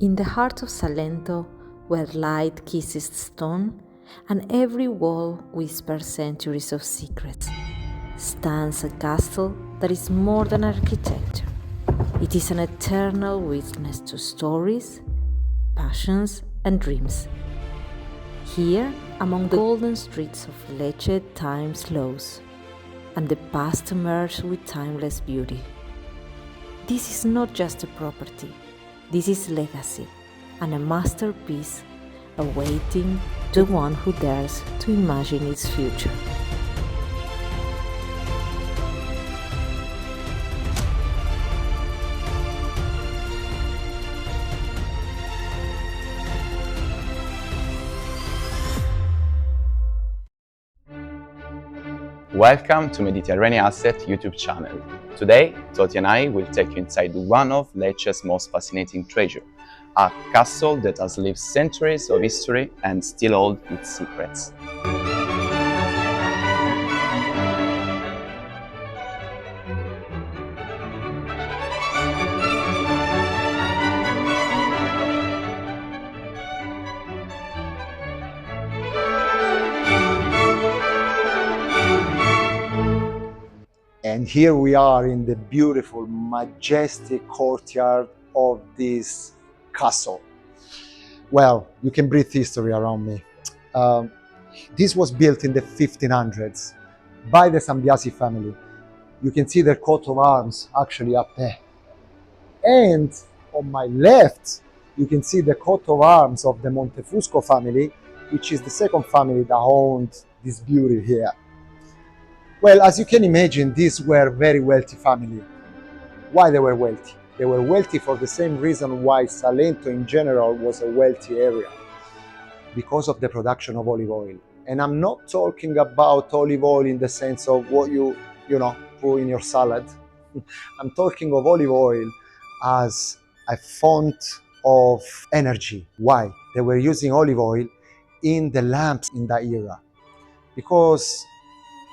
In the heart of Salento, where light kisses stone and every wall whispers centuries of secrets, stands a castle that is more than architecture. It is an eternal witness to stories, passions, and dreams. Here, among the golden streets of Lecce, time slows, and the past emerges with timeless beauty. This is not just a property, this is legacy and a masterpiece awaiting the one who dares to imagine its future. Welcome to Mediterranea Asset YouTube channel. Today, Toti and I will take you inside one of Lecce's most fascinating treasures, a castle that has lived centuries of history and still holds its secrets. And here we are in the beautiful, majestic courtyard of this castle. Well, you can breathe history around me. This was built in the 1500s by the Sambiasi family. You can see their coat of arms actually up there. And on my left, you can see the coat of arms of the Montefusco family, which is the second family that owned this beauty here. Well, as you can imagine, these were very wealthy family. Why they were wealthy? They were wealthy for the same reason why Salento in general was a wealthy area, because of the production of olive oil. And I'm not talking about olive oil in the sense of what you put in your salad. I'm talking of olive oil as a font of energy. Why? They were using olive oil in the lamps in that era. Because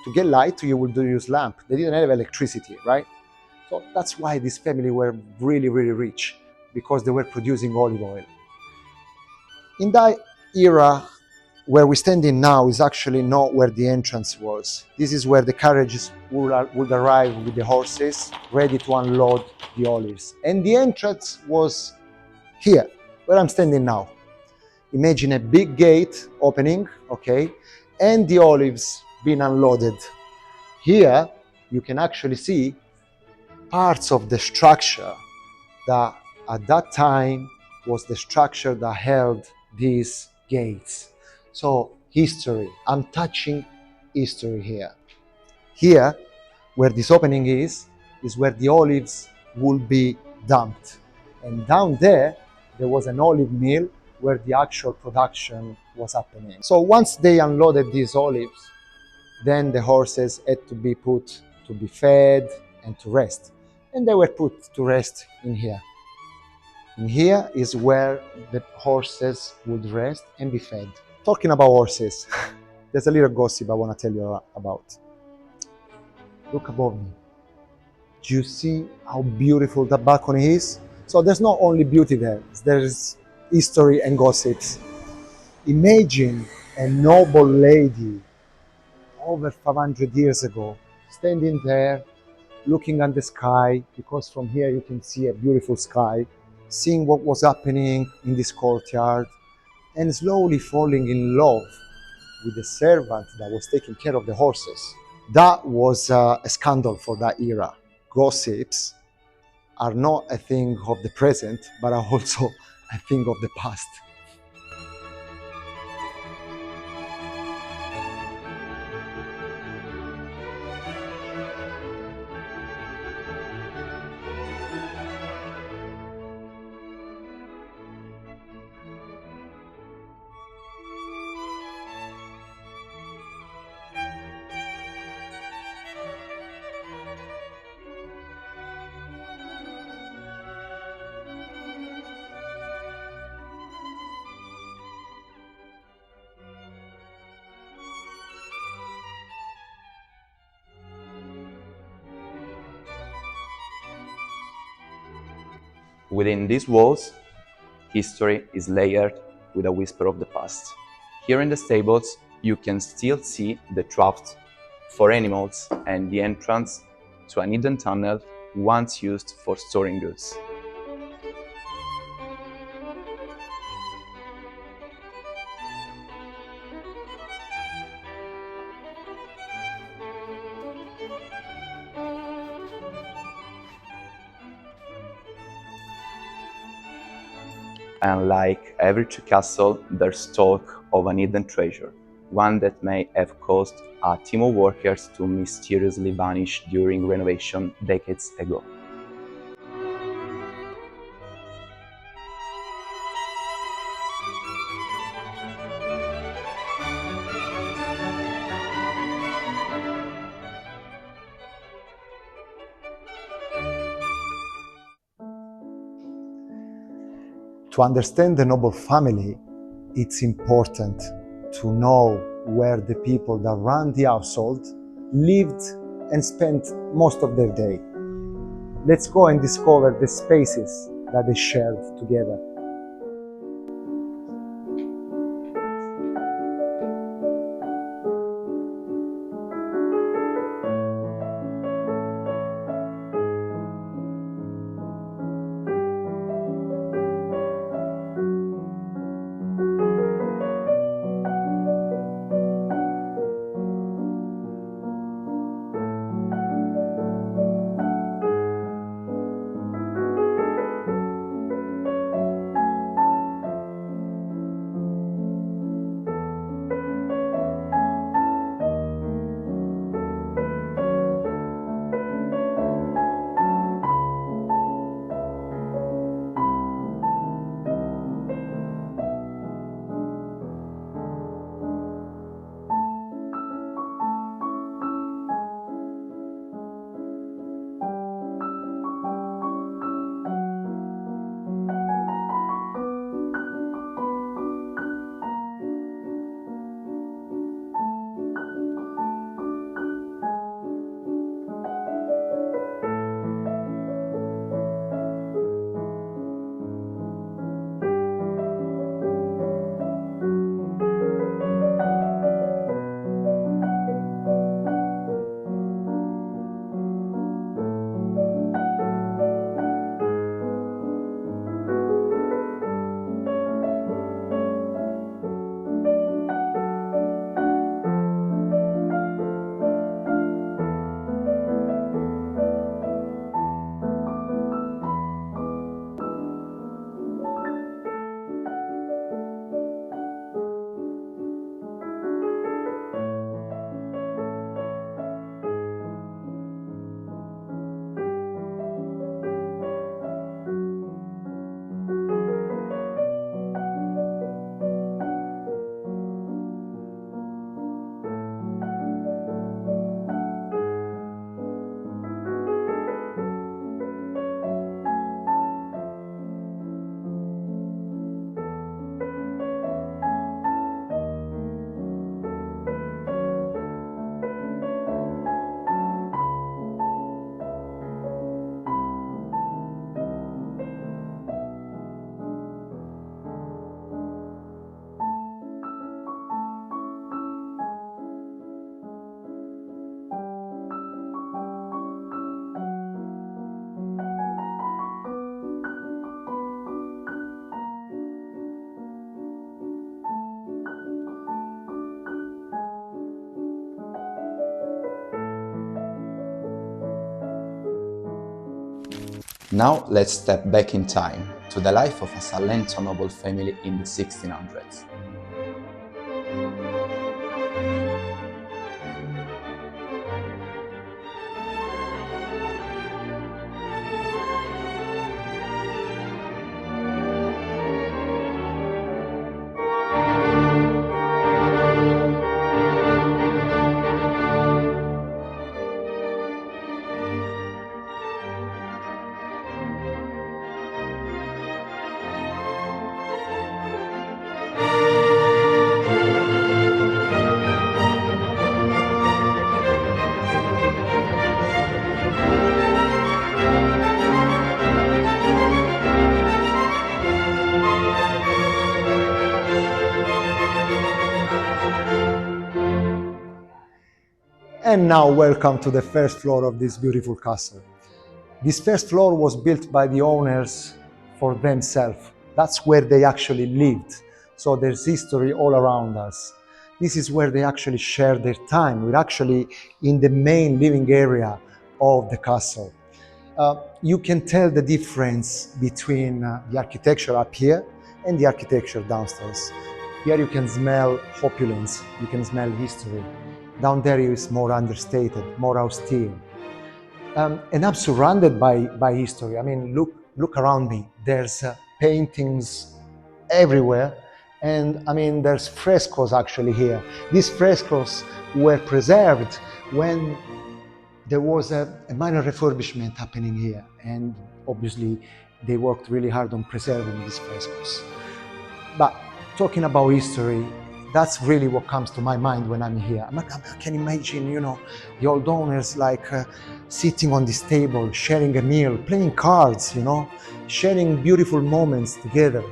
to get light, you would use lamp. They didn't have electricity, right? So that's why this family were really, really rich, because they were producing olive oil. In that era, where we're standing now is actually not where the entrance was. This is where the carriages would arrive with the horses, ready to unload the olives. And the entrance was here, where I'm standing now. Imagine a big gate opening, okay, and the olives being unloaded. Here, you can actually see parts of the structure that at that time was the structure that held these gates. So history, I'm touching history here. Here, where this opening is where the olives will be dumped. And down there was an olive mill where the actual production was happening. So once they unloaded these olives, then the horses had to be put to be fed and to rest. And they were put to rest in here. And here is where the horses would rest and be fed. Talking about horses, there's a little gossip I want to tell you about. Look above me. Do you see how beautiful that balcony is? So there's not only beauty there, there's history and gossips. Imagine a noble lady over 500 years ago, standing there, looking at the sky, because from here you can see a beautiful sky, seeing what was happening in this courtyard, and slowly falling in love with the servant that was taking care of the horses. That was a scandal for that era. Gossips are not a thing of the present, but are also a thing of the past. Within these walls, history is layered with a whisper of the past. Here in the stables, you can still see the trough for animals and the entrance to an hidden tunnel once used for storing goods. And like every true castle, there's talk of an hidden treasure, one that may have caused a team of workers to mysteriously vanish during renovation decades ago. To understand the noble family, it's important to know where the people that run the household lived and spent most of their day. Let's go and discover the spaces that they shared together. Now let's step back in time to the life of a Salento noble family in the 1600s. And now welcome to the first floor of this beautiful castle. This first floor was built by the owners for themselves. That's where they actually lived. So there's history all around us. This is where they actually share their time. We're actually in the main living area of the castle. You can tell the difference between the architecture up here and the architecture downstairs. Here you can smell opulence, you can smell history. Down there is more understated, more austere. And I'm surrounded by history. I mean, look around me. There's paintings everywhere. And I mean, there's frescoes actually here. These frescoes were preserved when there was a minor refurbishment happening here. And obviously, they worked really hard on preserving these frescoes. But talking about history, that's really what comes to my mind when I'm here. I can imagine, the old owners sitting on this table, sharing a meal, playing cards, sharing beautiful moments together,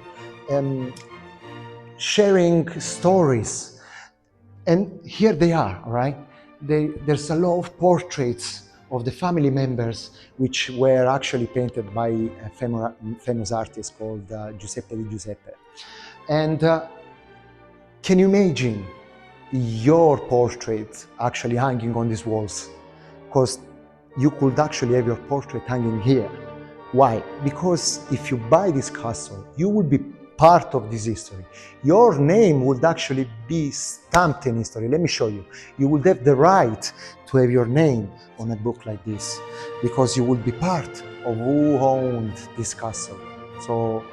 sharing stories. And here they are, all right? There's a lot of portraits of the family members, which were actually painted by a famous artist called Giuseppe di Giuseppe. And can you imagine your portrait actually hanging on these walls? Because you could actually have your portrait hanging here. Why? Because if you buy this castle, you will be part of this history. Your name would actually be stamped in history. Let me show you. You would have the right to have your name on a book like this, because you would be part of who owned this castle. So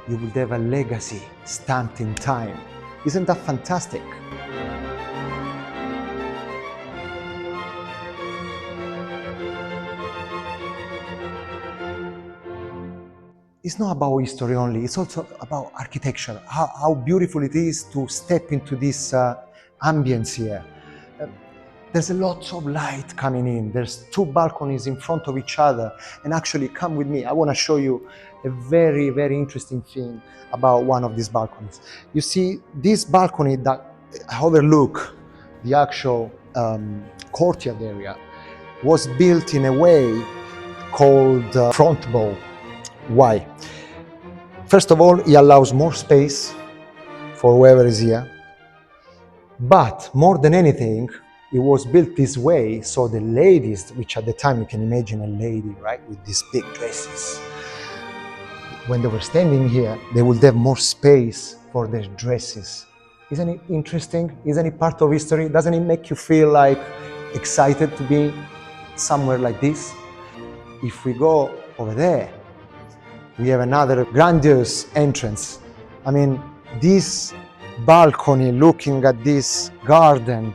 you would have a legacy stamped in time. Isn't that fantastic? It's not about history only, it's also about architecture, how beautiful it is to step into this ambience here. There's a lot of light coming in. There's two balconies in front of each other. And actually, come with me. I want to show you a very, very interesting thing about one of these balconies. You see, this balcony that overlook the actual courtyard area was built in a way called front bow. Why? First of all, it allows more space for whoever is here. But more than anything, it was built this way so the ladies, which at the time you can imagine a lady, right, with these big dresses, when they were standing here, they would have more space for their dresses. Isn't it interesting? Isn't it part of history? Doesn't it make you feel like excited to be somewhere like this? If we go over there, we have another grandiose entrance. I mean, this balcony looking at this garden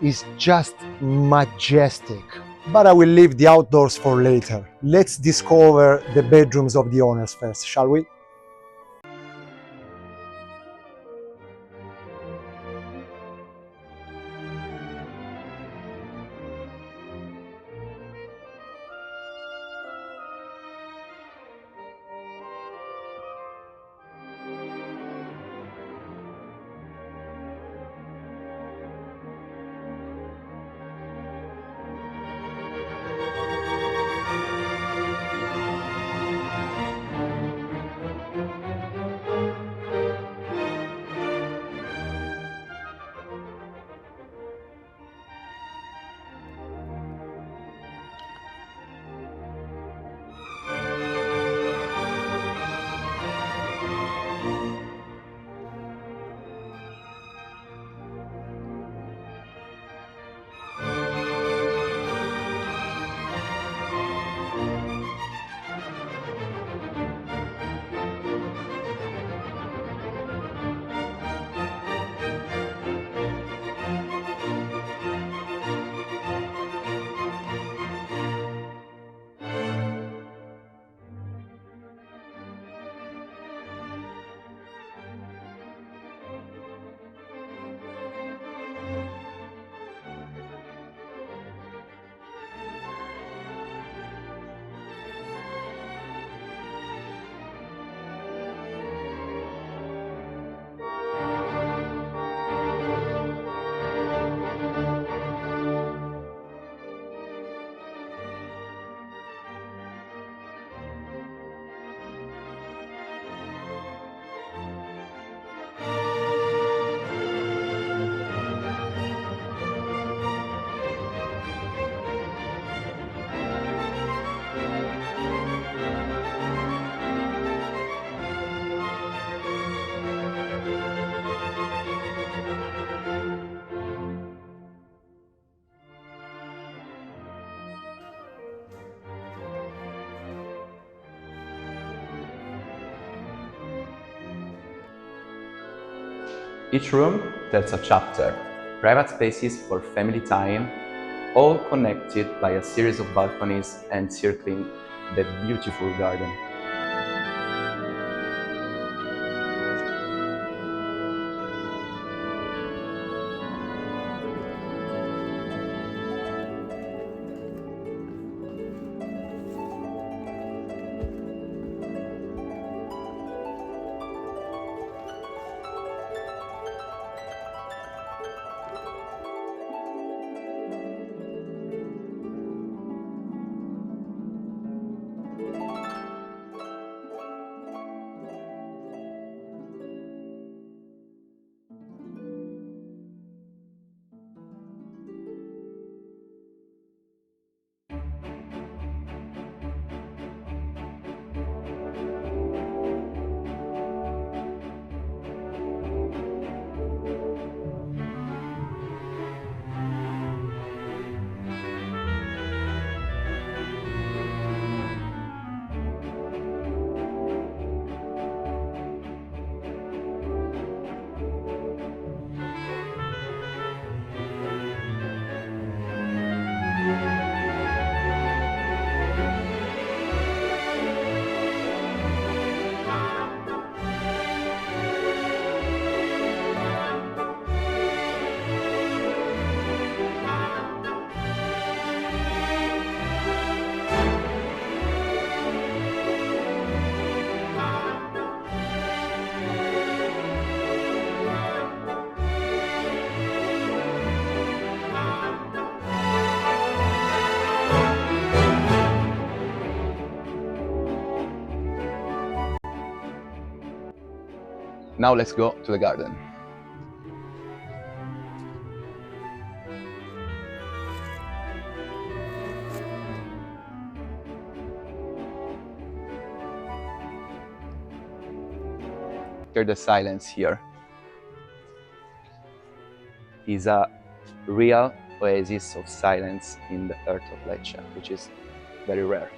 is just majestic. But I will leave the outdoors for later. Let's discover the bedrooms of the owners first, shall we? Each room tells a chapter, private spaces for family time, all connected by a series of balconies encircling the beautiful garden. Now let's go to the garden. Hear the silence here. Is a real oasis of silence in the heart of Lecce, which is very rare.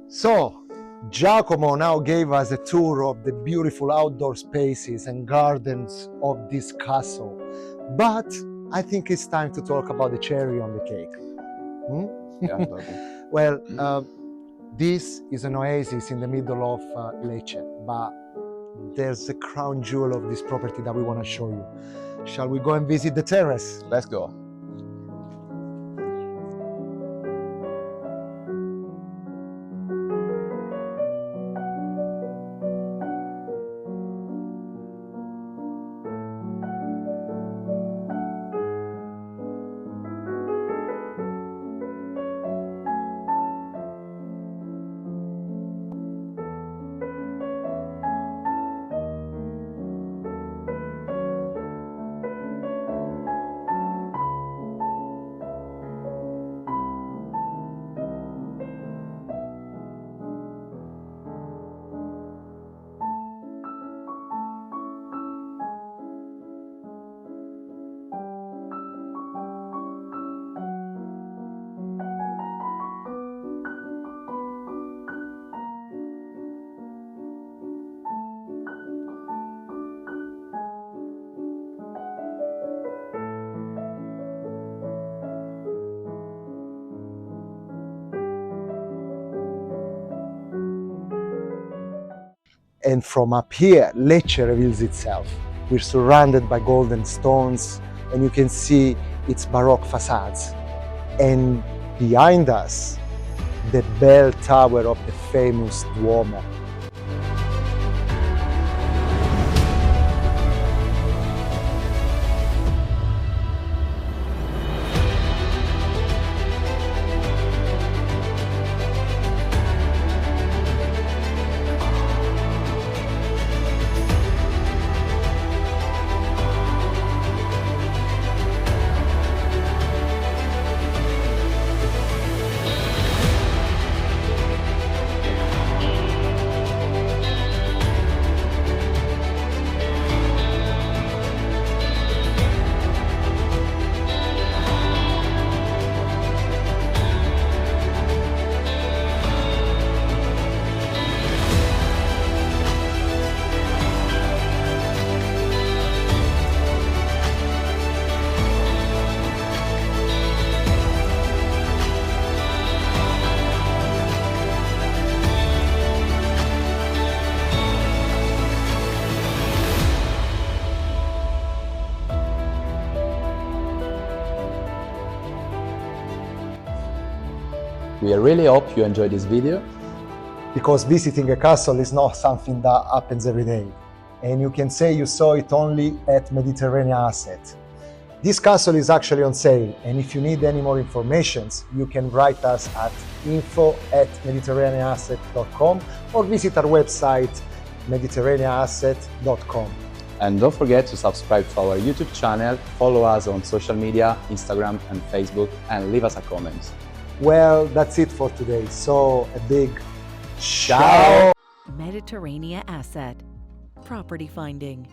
So, Giacomo now gave us a tour of the beautiful outdoor spaces and gardens of this castle. But I think it's time to talk about the cherry on the cake. Yeah, totally. Well, this is an oasis in the middle of Lecce, but there's a crown jewel of this property that we want to show you. Shall we go and visit the terrace? Let's go. And from up here, Lecce reveals itself. We're surrounded by golden stones, and you can see its Baroque facades. And behind us, the bell tower of the famous Duomo. We really hope you enjoyed this video. Because visiting a castle is not something that happens every day. And you can say you saw it only at Mediterranea Asset. This castle is actually on sale, and if you need any more information, you can write us at info@mediterraneaasset.com or visit our website mediterraneaasset.com. And don't forget to subscribe to our YouTube channel, follow us on social media, Instagram and Facebook, and leave us a comment. Well, that's it for today. So a big Ciao! Mediterranea Asset. Property finding.